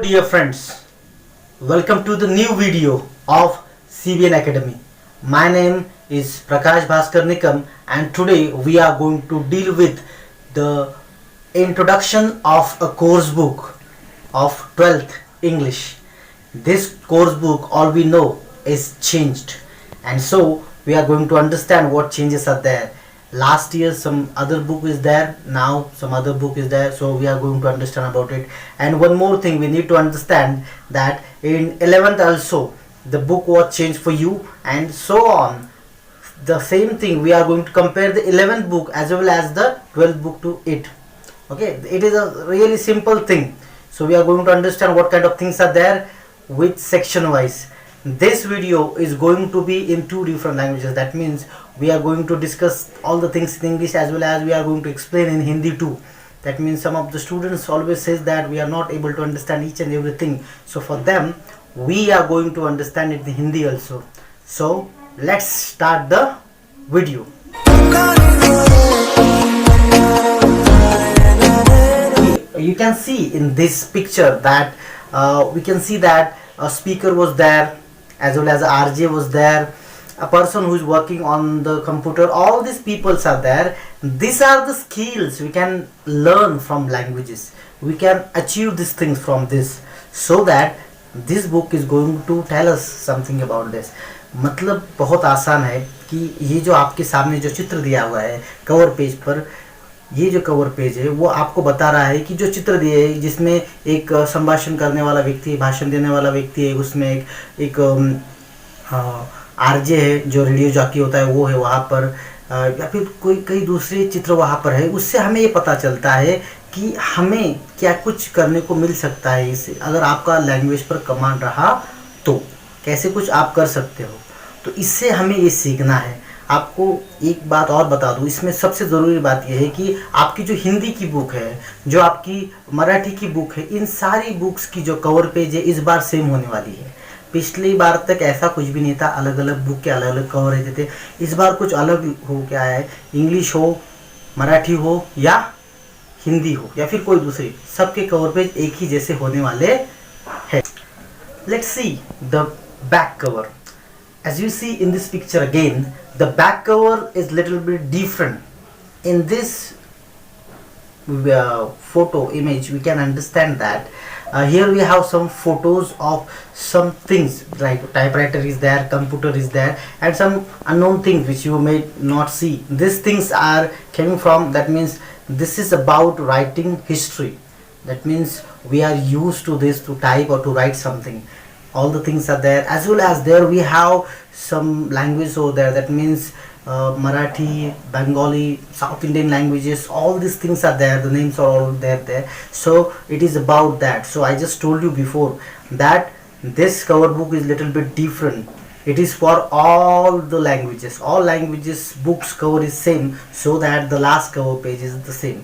dear friends, welcome to the new video of CBN Academy. My name is Prakash Bhaskar Nikam and today we are going to deal with the introduction of a course book of 12th English. This course book, all we know, is changed, and so we are going to understand what changes are there. Last year some other book is there, now some other book is there, so we are going to understand about it. And one more thing we need to understand, that in 11th also the book was changed for you, and so on. The same thing, we are going to compare the 11th book as well as the 12th book to it. Okay, it is a really simple thing. So we are going to understand what kind of things are there with section wise. This video is going to be in two different languages. That means we are going to discuss all the things in English as well as we are going to explain in Hindi too. That means some of the students always says that we are not able to understand each and everything. So for them, we are going to understand it in Hindi also. So let's start the video. You can see in this picture that we can see that a speaker was there, as well as RJ was there, a person who is working on the computer. All these peoples are there. These are the skills we can learn from languages. We can achieve these things from this, so that this book is going to tell us something about this. मतलब बहुत आसान है कि ये जो आपके सामने जो चित्र दिया हुआ है कवर पेज पर, ये जो कवर पेज है वो आपको बता रहा है कि जो चित्र दिए है, जिसमें एक संभाषण करने वाला व्यक्ति है, भाषण देने वाला व्यक्ति है, उसमें एक आरजे है जो रेडियो जॉकी होता है वो है वहाँ पर, या फिर कोई कई दूसरे चित्र वहाँ पर है. उससे हमें ये पता चलता है कि हमें क्या कुछ करने को मिल सकता है इससे. अगर आपका लैंग्वेज पर कमांड रहा तो कैसे कुछ आप कर सकते हो. तो इससे हमें ये सीखना है. आपको एक बात और बता दूं, इसमें सबसे ज़रूरी बात यह है कि आपकी जो हिंदी की बुक है, जो आपकी मराठी की बुक है, इन सारी बुक्स की जो कवर पेज है इस बार सेम होने वाली है. पिछली बार तक ऐसा कुछ भी नहीं था, अलग अलग बुक के अलग अलग कवर रहते थे. इस बार कुछ अलग हो क्या है, इंग्लिश हो, मराठी हो या हिंदी हो या फिर कोई दूसरी, सबके कवर पेज एक ही जैसे होने वाले हैं. Let's see the back cover. As you see in this picture again, the back cover is little bit different. In this photo image, we can understand that here we have some photos of some things, like typewriter is there, computer is there, and some unknown things which you may not see. These things are coming from, that means this is about writing history. That means we are used to this to type or to write something. All the things are there, as well as there we have some language over there. That means Marathi, Bengali, South Indian languages, all these things are there. The names are all there. So it is about that. So I just told you before that this cover book is little bit different. It is for all the languages. All languages books cover is same, so that the last cover page is the same.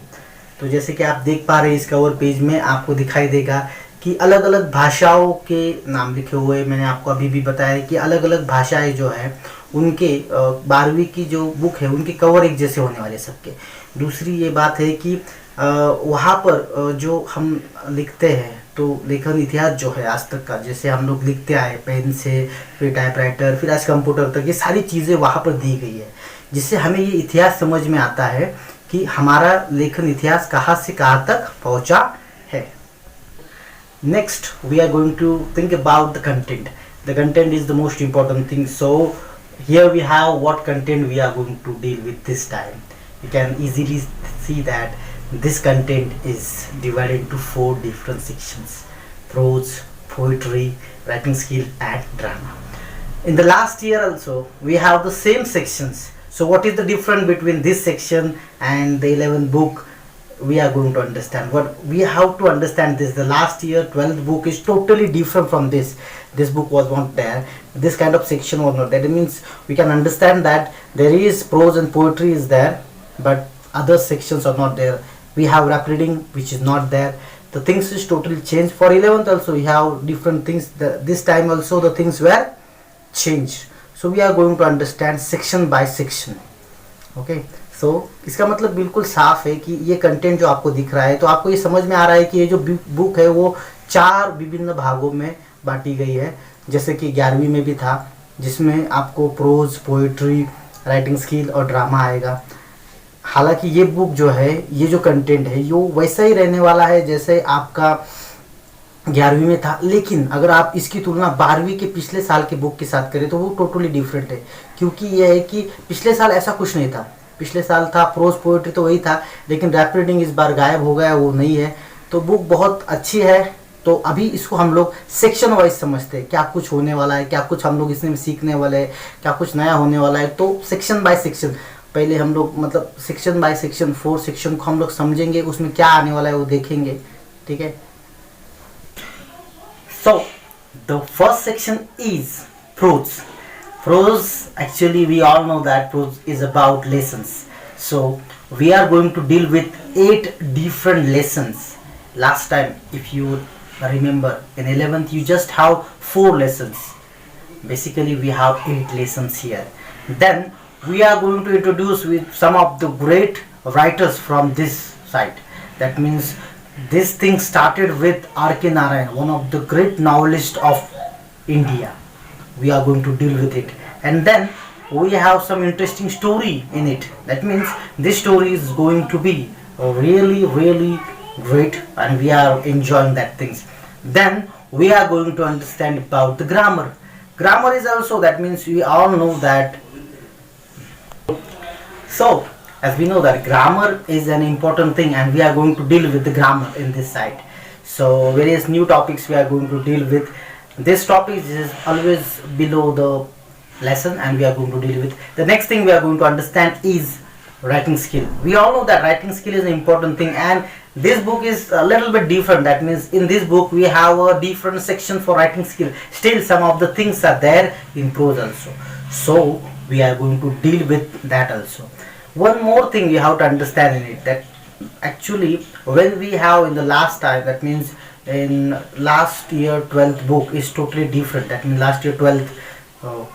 तो जैसे कि आप देख पा रहे हैं इस cover page में आपको दिखाई देगा कि अलग अलग भाषाओं के नाम लिखे हुए. मैंने आपको अभी भी बताया कि अलग अलग भाषाएं जो है उनके 12वीं की जो बुक है उनके कवर एक जैसे होने वाले सबके. दूसरी ये बात है कि वहाँ पर जो हम लिखते हैं तो लेखन इतिहास जो है आज तक का, जैसे हम लोग लिखते आए पेन से, फिर टाइपराइटर, फिर आज कंप्यूटर तक, ये सारी चीज़ें वहाँ पर दी गई है, जिससे हमें ये इतिहास समझ में आता है कि हमारा लेखन इतिहास कहाँ से कहाँ तक पहुँचा है. Next we are going to think about the content. The content is the most important thing. So here we have what content we are going to deal with this time. You can easily see that this content is divided into 4 different sections: prose, poetry, writing skill and drama. In the last year also we have the same sections. So what is the difference between this section and the 11th book? We are going to understand. What we have to understand this, the last year 12th book is totally different from this. This book was not there, this kind of section was not there. That means we can understand that there is prose and poetry is there, but other sections are not there. We have rap reading which is not there. The things is totally changed. For 11th also we have different things. This time also the things were changed. So we are going to understand section by section. Okay, इसका मतलब बिल्कुल साफ है कि ये content जो आपको दिख रहा है, तो आपको ये समझ में आ रहा है कि ये जो बुक है वो 4 विभिन्न भागों में बांटी गई है। जैसे कि 11वीं में भी था, जिसमें आपको प्रोज, पोइट्री, राइटिंग स्किल और ड्रामा आएगा। हालांकि ये बुक जो है, ये जो कंटेंट है, ये वैसा ही रहने वाला है जैसे आपका 11वीं में था, लेकिन अगर आप इसकी तुलना 12वीं के पिछले साल के बुक के साथ करें तो वो टोटली डिफरेंट है। क्योंकि यह है कि पिछले साल ऐसा कुछ नहीं था। पिछले साल था प्रोज, पोइट्री तो वही था, लेकिन रैप रीडिंग इस बार गायब हो गया, वो नहीं है। तो बुक बहुत अच्छी है। तो अभी इसको हम लोग सेक्शन वाइज समझते हैं, क्या कुछ होने वाला है, क्या कुछ हम लोग इसमें सीखने वाले हैं, क्या कुछ नया होने वाला है। तो सेक्शन बाय सेक्शन पहले हम लोग, मतलब सेक्शन बाय सेक्शन 4 सेक्शन को हम लोग समझेंगे, उसमें क्या आने वाला है वो देखेंगे, ठीक है। So the first section is prose. Prose, actually we all know that prose is about lessons. So we are going to deal with 8 different lessons. Last time, if you remember, in 11th you just have 4 lessons. Basically we have 8 lessons here. Then we are going to introduce with some of the great writers from this side. That means this thing started with R.K. Narayan, one of the great novelists of India. We are going to deal with it. And then we have some interesting story in it. That means this story is going to be really, really great, and we are enjoying that things. Then we are going to understand about the grammar. Grammar is also, that means we all know that. So as we know that grammar is an important thing, and we are going to deal with the grammar in this side. So various new topics we are going to deal with. This topic is always below the lesson, and we are going to deal with. The next thing we are going to understand is writing skill. We all know that writing skill is an important thing, and this book is a little bit different. That means in this book we have a different section for writing skill. Still some of the things are there in prose also. So we are going to deal with that also. One more thing you have to understand in it, that actually when we have in the last time, that means in last year 12th book is totally different. That means last year 12th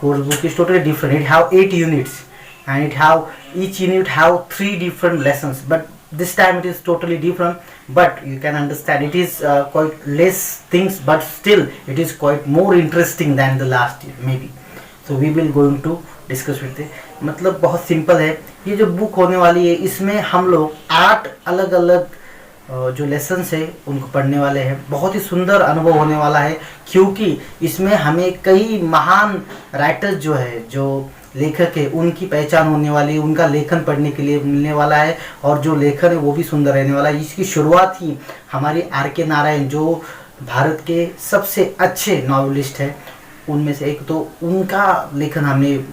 course book is totally different. It have 8 units, and it have, each unit have 3 different lessons, but this time it is totally different. But you can understand it is quite less things, but still it is quite more interesting than the last year maybe. So we will going to discuss करते हैं। मतलब बहुत simple है ये जो book होने वाली है, इसमें हम लोग 8 अलग अलग जो लेसन्स है उनको पढ़ने वाले हैं। बहुत ही सुंदर अनुभव होने वाला है, क्योंकि इसमें हमें कई महान राइटर्स जो है, जो लेखक है, उनकी पहचान होने वाली है, उनका लेखन पढ़ने के लिए मिलने वाला है, और जो लेखन है वो भी सुंदर रहने वाला है। इसकी शुरुआत ही हमारी R.K. नारायण, जो भारत के सबसे अच्छे नॉवेलिस्ट है उनमें से एक, तो उनका लेखन हमें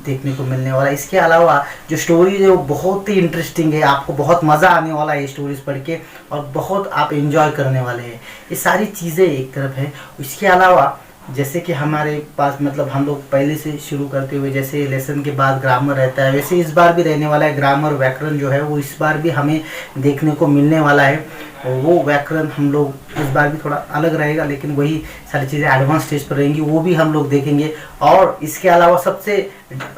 देखने को मिलने वाला है। इसके अलावा जो स्टोरीज है वो बहुत ही इंटरेस्टिंग है, आपको बहुत मज़ा आने वाला है ये स्टोरीज पढ़ के, और बहुत आप एंजॉय करने वाले हैं। ये सारी चीज़ें एक तरफ है। इसके अलावा जैसे कि हमारे पास, मतलब हम लोग पहले से शुरू करते हुए, जैसे लेसन के बाद ग्रामर रहता है, वैसे इस बार भी रहने वाला है। ग्रामर, व्याकरण जो है वो इस बार भी हमें देखने को मिलने वाला है। और वो व्याकरण हम लोग इस बार भी थोड़ा अलग रहेगा, लेकिन वही सारी चीज़ें एडवांस स्टेज पर रहेंगी, वो भी हम लोग देखेंगे। और इसके अलावा सबसे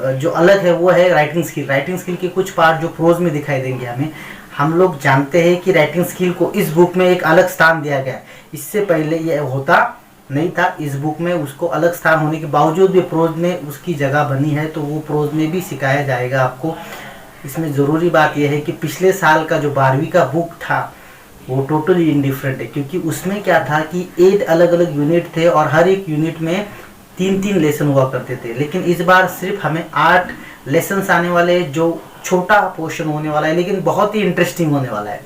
जो अलग है वो है राइटिंग स्किल। राइटिंग स्किल के कुछ पार्ट जो प्रोज में दिखाई देंगे हमें। हम लोग जानते हैं कि राइटिंग स्किल को इस बुक में एक अलग स्थान दिया गया है, इससे पहले ये होता नहीं था। इस बुक में उसको अलग स्थान होने के बावजूद भी प्रोज में उसकी जगह बनी है, तो वो प्रोज में भी सिखाया जाएगा आपको। इसमें ज़रूरी बात यह है कि पिछले साल का जो 12वीं का बुक था वो टोटली इंडिफरेंट है, क्योंकि उसमें क्या था कि 8 अलग अलग यूनिट थे, और हर एक यूनिट में 3-3 लेसन हुआ करते थे। लेकिन इस बार सिर्फ हमें 8 लेसन्स आने वाले हैं, जो छोटा पोर्शन होने वाला है, लेकिन बहुत ही इंटरेस्टिंग होने वाला है।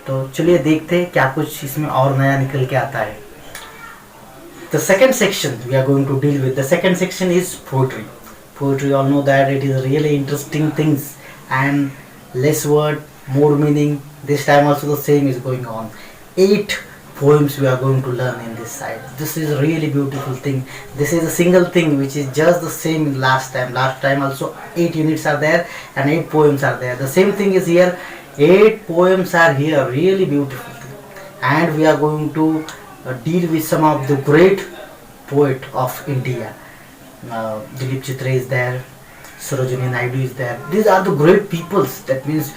तो चलिए देखते हैं क्या कुछ इसमें और नया निकल के आता है। The second section we are going to deal with. The second section is poetry. Poetry, all know that it is really interesting things, and less word, more meaning. This time also the same is going on. 8 poems we are going to learn in this side. This is a really beautiful thing. This is a single thing which is just the same in last time. Last time also 8 units are there and 8 poems are there. The same thing is here. 8 poems are here. Really beautiful thing. And we are going to deal with some of the great poet of India. Dilip Chitra is there. Sarojini Naidu is there. These are the great peoples. That means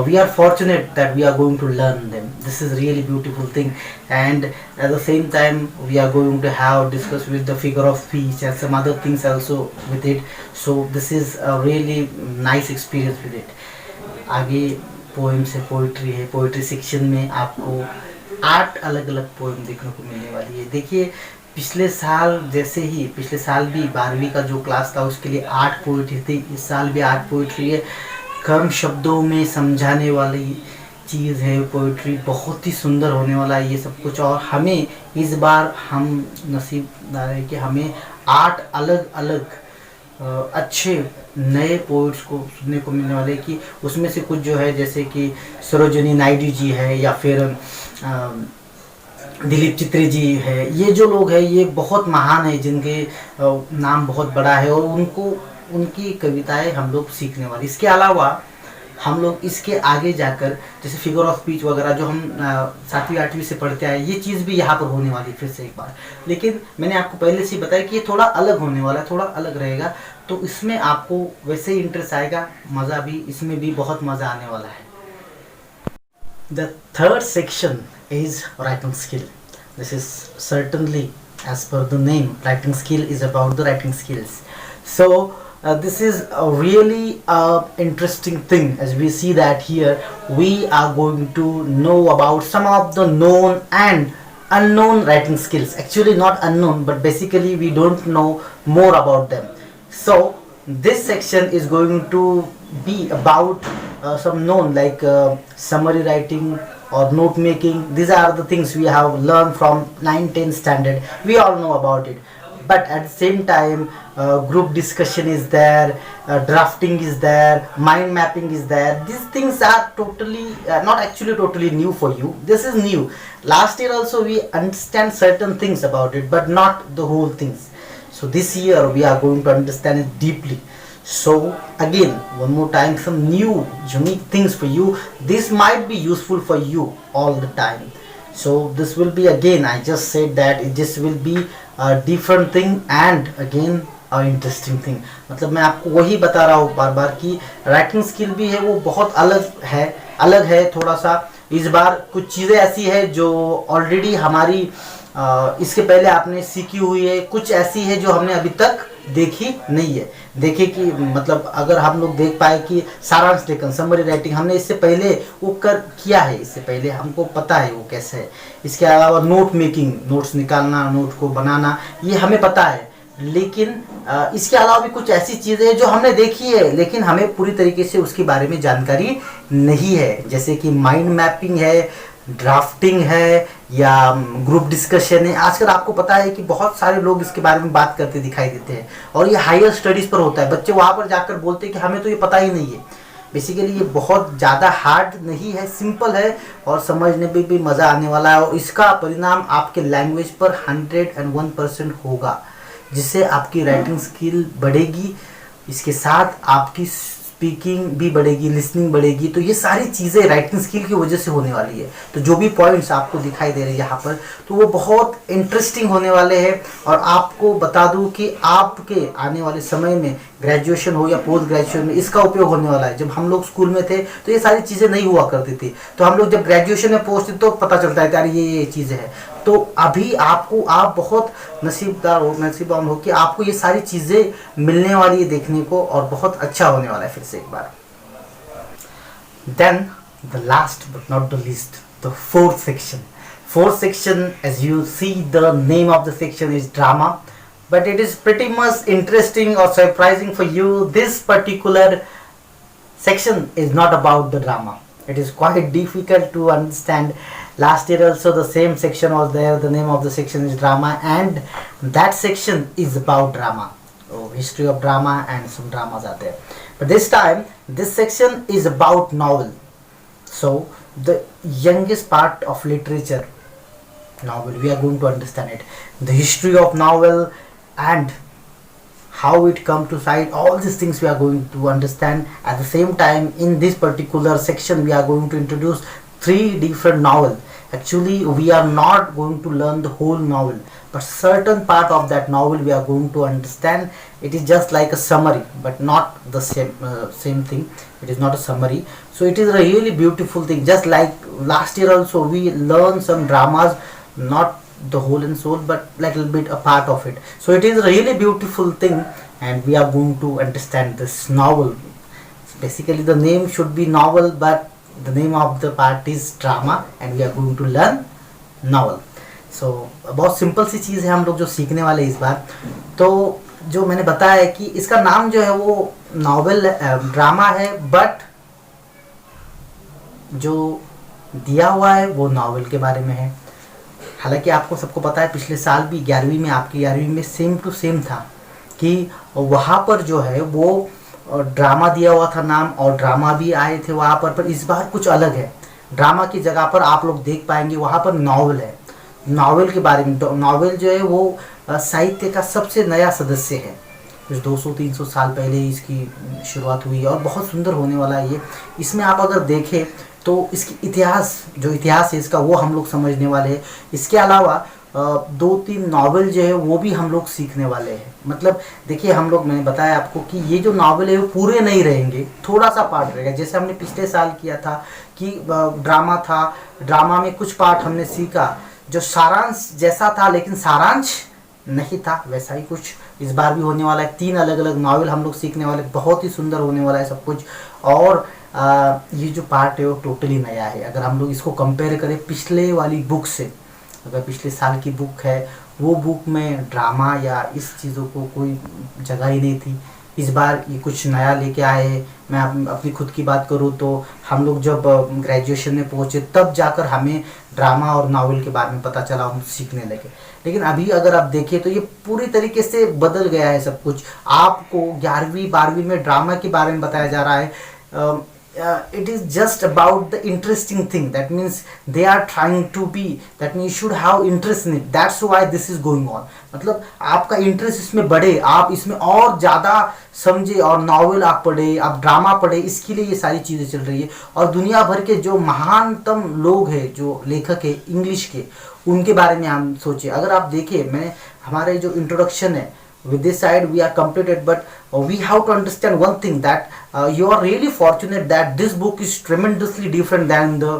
we are fortunate that we are going to learn them. This is really beautiful thing, and at the same time we are going to have discuss with the figure of speech and some other things also with it. So this is a really nice experience with it. आगे poems है, poetry है. Poetry section में आपको 8 अलग अलग poem देखने को मिलने वाली है. देखिए पिछले साल जैसे ही, पिछले साल भी 12वीं का जो क्लास था उसके लिए 8 पोइट्री थी. इस साल भी 8 पोइट्री है. कम शब्दों में समझाने वाली चीज़ है पोइट्री. बहुत ही सुंदर होने वाला है ये सब कुछ. और हमें इस बार हम नसीबदार है कि हमें 8 अलग अलग अच्छे नए पोइट्स को सुनने को मिलने वाले. कि उसमें से कुछ जो है जैसे कि सरोजिनी नायडू जी है या फिर दिलीप चित्री जी है. ये जो लोग हैं ये बहुत महान है, जिनके नाम बहुत बड़ा है और उनकी कविताएं हम लोग सीखने वाली. इसके अलावा हम लोग इसके आगे जाकर जैसे फिगर ऑफ स्पीच वगैरह जो हम 7वीं 8वीं से पढ़ते आए, ये चीज़ भी यहाँ पर होने वाली फिर से एक बार. लेकिन मैंने आपको पहले से बताया कि ये थोड़ा अलग होने वाला है, थोड़ा अलग रहेगा. तो इसमें आपको वैसे ही इंटरेस्ट आएगा, मज़ा भी इसमें भी बहुत मज़ा आने वाला है. The third section is writing skill. This is certainly, as per the name, writing skill is about the writing skills. So this is a really interesting thing. As we see that here we are going to know about some of the known and unknown writing skills. Actually not unknown, but basically we don't know more about them. So this section is going to be about some known like summary writing or note making. These are the things we have learned from 9-10 standard. We all know about it. But at the same time group discussion is there, drafting is there, mind mapping is there. These things are totally not actually totally new for you. This is new. Last year also we understand certain things about it, but not the whole things. So this year we are going to understand it deeply. So again, one more time, some new unique things for you. This might be useful for you all the time. So this will be, again I just said that this will be a different thing and again a interesting thing. मतलब मैं आपको वही बता रहा हूँ बार बार कि writing skill भी है वो बहुत अलग है थोड़ा सा. इस बार कुछ चीज़ें ऐसी है जो ऑलरेडी हमारी इसके पहले आपने सीखी हुई है, कुछ ऐसी है जो हमने अभी तक देखी नहीं है. देखे कि मतलब अगर हम लोग देख पाए कि सारांश लेखन, समरी राइटिंग हमने इससे पहले वो किया है, इससे पहले हमको पता है वो कैसे है. इसके अलावा नोट मेकिंग, नोट्स निकालना, नोट को बनाना, ये हमें पता है. लेकिन इसके अलावा भी कुछ ऐसी चीज़ें हैं जो हमने देखी है लेकिन हमें पूरी तरीके से उसके बारे में जानकारी नहीं है. जैसे कि माइंड मैपिंग है, ड्राफ्टिंग है या ग्रुप डिस्कशन है. आजकल आपको पता है कि बहुत सारे लोग इसके बारे में बात करते दिखाई देते हैं और ये हायर स्टडीज़ पर होता है. बच्चे वहाँ पर जाकर बोलते हैं कि हमें तो ये पता ही नहीं है. बेसिकली ये बहुत ज़्यादा हार्ड नहीं है, सिंपल है और समझने में भी मज़ा आने वाला है. और इसका परिणाम आपके लैंग्वेज पर 101% होगा, जिससे आपकी राइटिंग स्किल बढ़ेगी. इसके साथ आपकी स्पीकिंग भी बढ़ेगी, लिसनिंग बढ़ेगी. तो ये सारी चीज़ें राइटिंग स्किल की वजह से होने वाली है. तो जो भी पॉइंट्स आपको दिखाई दे रहे हैं यहाँ पर, तो वो बहुत इंटरेस्टिंग होने वाले हैं. और आपको बता दूँ कि आपके आने वाले समय में ग्रेजुएशन हो या पोस्ट ग्रेजुएशन में इसका उपयोग होने वाला है. जब हम लोग स्कूल में थे तो ये सारी चीज़ें नहीं हुआ करती थी. तो हम लोग जब ग्रेजुएशन में पहुँचते तो पता चलता है कि यार ये चीज़ें हैं. तो अभी आप बहुत नसीबवान हो कि आपको ये सारी चीज़ें मिलने वाली है देखने को और बहुत अच्छा होने वाला है फिर से एक बार. Then the last but not the least, the fourth section. Fourth section, as you see, the name of the section is drama, but it is pretty much interesting or surprising for you. This particular section is not about the drama. It is quite difficult to understand. Last year also the same section was there. The name of the section is drama, and that section is about drama. History of drama and some dramas are there. But this time this section is about novel. So the youngest part of literature, novel, we are going to understand it. The history of novel and how it come to sight, all these things we are going to understand. At the same time, in this particular section we are going to introduce 3 different novels. Actually, we are not going to learn the whole novel, but certain part of that novel we are going to understand. It is just like a summary, but not the same thing. It is not a summary. So it is a really beautiful thing. Just like last year also, we learned some dramas, not the whole and soul, but like a little bit a part of it. So it is a really beautiful thing, and we are going to understand this novel. Basically, the name should be novel, but the name of the part is drama, and we are going to learn novel. So बहुत simple सी चीज़ है हम लोग जो सीखने वाले इस बार. तो जो मैंने बताया है कि इसका नाम जो है वो नॉवेल ड्रामा है, बट जो दिया हुआ है वो नॉवेल के बारे में है. हालांकि आपको सबको पता है पिछले साल भी 11वीं में, आपकी 11वीं में सेम टू सेम था कि वहाँ पर जो है वो ड्रामा दिया हुआ था नाम, और ड्रामा भी आए थे वहाँ पर इस बार कुछ अलग है. ड्रामा की जगह पर आप लोग देख पाएंगे वहाँ पर नॉवेल है. नॉवेल के बारे में, नॉवेल जो है वो साहित्य का सबसे नया सदस्य है. कुछ 200-300 साल पहले इसकी शुरुआत हुई और बहुत सुंदर होने वाला है ये. इसमें आप अगर देखें तो इसकी इतिहास, जो इतिहास है इसका, वो हम लोग समझने वाले हैं. इसके अलावा 2-3 नॉवेल जो है वो भी हम लोग सीखने वाले हैं. मतलब देखिए, हम लोग, मैंने बताया आपको कि ये जो नॉवेल है वो पूरे नहीं रहेंगे, थोड़ा सा पार्ट रहेगा. जैसे हमने पिछले साल किया था कि ड्रामा था, ड्रामा में कुछ पार्ट हमने सीखा जो सारांश जैसा था लेकिन सारांश नहीं था, वैसा ही कुछ इस बार भी होने वाला है. 3 अलग अलग नॉवेल हम लोग सीखने वाले, बहुत ही सुंदर होने वाला है सब कुछ. और ये जो पार्ट है वो टोटली नया है. अगर हम लोग इसको कंपेयर करें पिछले वाली बुक से, अगर पिछले साल की बुक है वो बुक में ड्रामा या इस चीज़ों को कोई जगह ही नहीं थी. इस बार ये कुछ नया लेके आए हैं. मैं अपनी खुद की बात करूँ तो हम लोग जब ग्रेजुएशन में पहुँचे तब जाकर हमें ड्रामा और नावल के बारे में पता चला, हम सीखने लगे. लेकिन अभी अगर आप देखें तो ये पूरी तरीके से बदल गया है सब कुछ. आपको 11वीं 12वीं में ड्रामा के बारे में बताया जा रहा है. It is just about the interesting thing. That means they are trying to be, that means you should have interest in it. That's why this is going on. मतलब आपका इंटरेस्ट इसमें बढ़े, आप इसमें और ज़्यादा समझे और नॉवेल आप पढ़े, आप ड्रामा पढ़े, इसके लिए ये सारी चीज़ें चल रही है. और दुनिया भर के जो महानतम लोग हैं, जो लेखक है इंग्लिश के, उनके बारे में हम सोचे. अगर आप देखें, मैं हमारे जो इंट्रोडक्शन है, with this side we are completed, but we have to understand one thing, that you are really fortunate that this book is tremendously different than the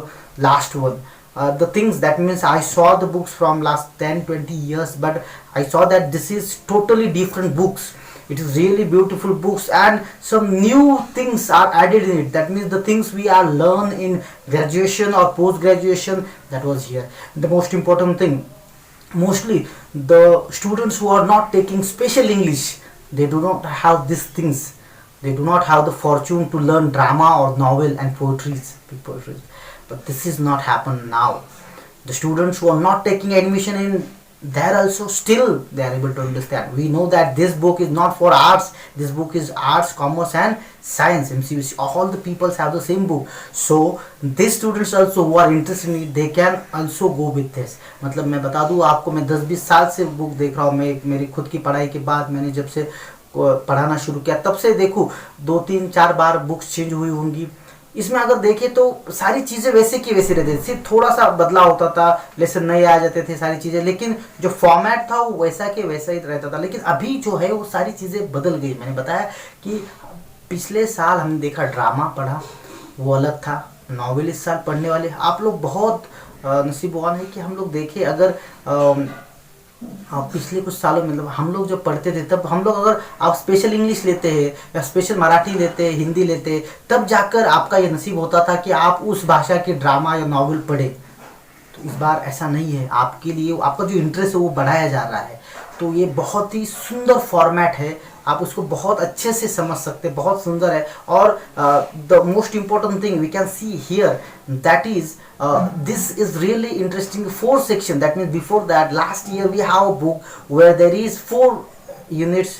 last one. The things, that means I saw the books from last 10-20 years, but I saw that this is totally different books. It is really beautiful books, and some new things are added in it. That means the things we are learn in graduation or post graduation, that was here. The most important thing, mostly the students who are not taking special English, they do not have these things. They do not have the fortune to learn drama or novel and poetries. But this is not happen now. The students who are not taking admission in, there also still they are able to understand. We know that this book is not for arts. This book is arts, commerce and science, MCUC. All the peoples have the same book. So these students also who are interested in it, they can also go with this. मतलब मैं बता दूँ आपको, मैं 10-20 साल से book देख रहा हूँ. मैं मेरी खुद की पढ़ाई के बाद, मैंने जब से पढ़ाना शुरू किया तब से देखूँ 2-3-4 बार बुक्स चेंज हुई होंगी. इसमें अगर देखें तो सारी चीज़ें वैसे की वैसे रहती थी, सिर्फ थोड़ा सा बदलाव होता था, लेसन नए आ जाते थे सारी चीज़ें, लेकिन जो फॉर्मेट था वो वैसा के वैसा ही रहता था. लेकिन अभी जो है वो सारी चीज़ें बदल गई. मैंने बताया कि पिछले साल हमने देखा ड्रामा पढ़ा, वो अलग था. नॉवेल इस साल पढ़ने वाले आप लोग बहुत नसीबवान है कि हम लोग देखे. अगर पिछले कुछ सालों में, मतलब हम लोग जब पढ़ते थे तब हम लोग, अगर आप स्पेशल इंग्लिश लेते हैं या स्पेशल मराठी लेते हैं, हिंदी लेते हैं, तब जाकर आपका ये नसीब होता था कि आप उस भाषा के ड्रामा या नॉवेल पढ़े. तो इस बार ऐसा नहीं है. आपके लिए आपका जो इंटरेस्ट है वो बढ़ाया जा रहा है. तो ये बहुत ही सुंदर फॉर्मेट है, आप उसको बहुत अच्छे से समझ सकते हैं, बहुत सुंदर है. और the most important thing we can see here, that is this is really interesting. 4 section, that means before that last year we have a book where there is 4 units,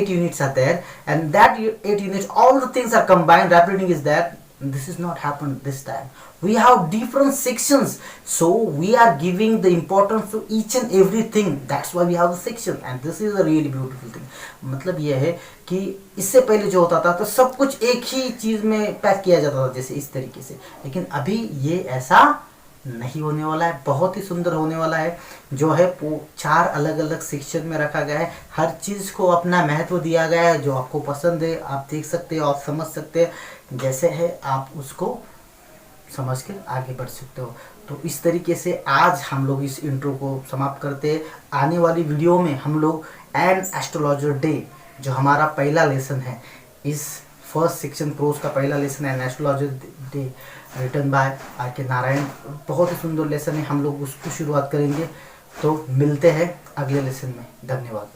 8 units are there, and that 8 units, all the things are combined. Rapid reading is that. This is not happened this time. We have different sections, so we are giving the importance to each and everything. That's why we have the section, and this is a really beautiful thing. मतलब ये है कि इससे पहले जो होता था तो सब कुछ एक ही चीज़ में पैक किया जाता था, जैसे इस तरीके से. लेकिन अभी ये ऐसा नहीं होने वाला है, बहुत ही सुंदर होने वाला है। जो है वो 4 अलग अलग सेक्शन में रखा गया है, हर चीज़ को अपना महत्व दिया गया है। जो आपको पसंद है आप देख सकते हो, आप समझ सकते हैं, जैसे है आप उसको समझ के आगे बढ़ सकते हो। तो इस तरीके से आज हम लोग इस इंट्रो को समाप्त करते हैं। आने वाली वीडियो में हम लोग एन एस्ट्रोलॉजर डे, जो हमारा पहला लेसन है, इस फर्स्ट सेक्शन प्रोज का पहला लेसन है an astrologer day written by R K Narayan. बहुत ही सुंदर लेसन है, हम लोग उसको शुरुआत करेंगे। तो मिलते हैं अगले लेसन में। धन्यवाद।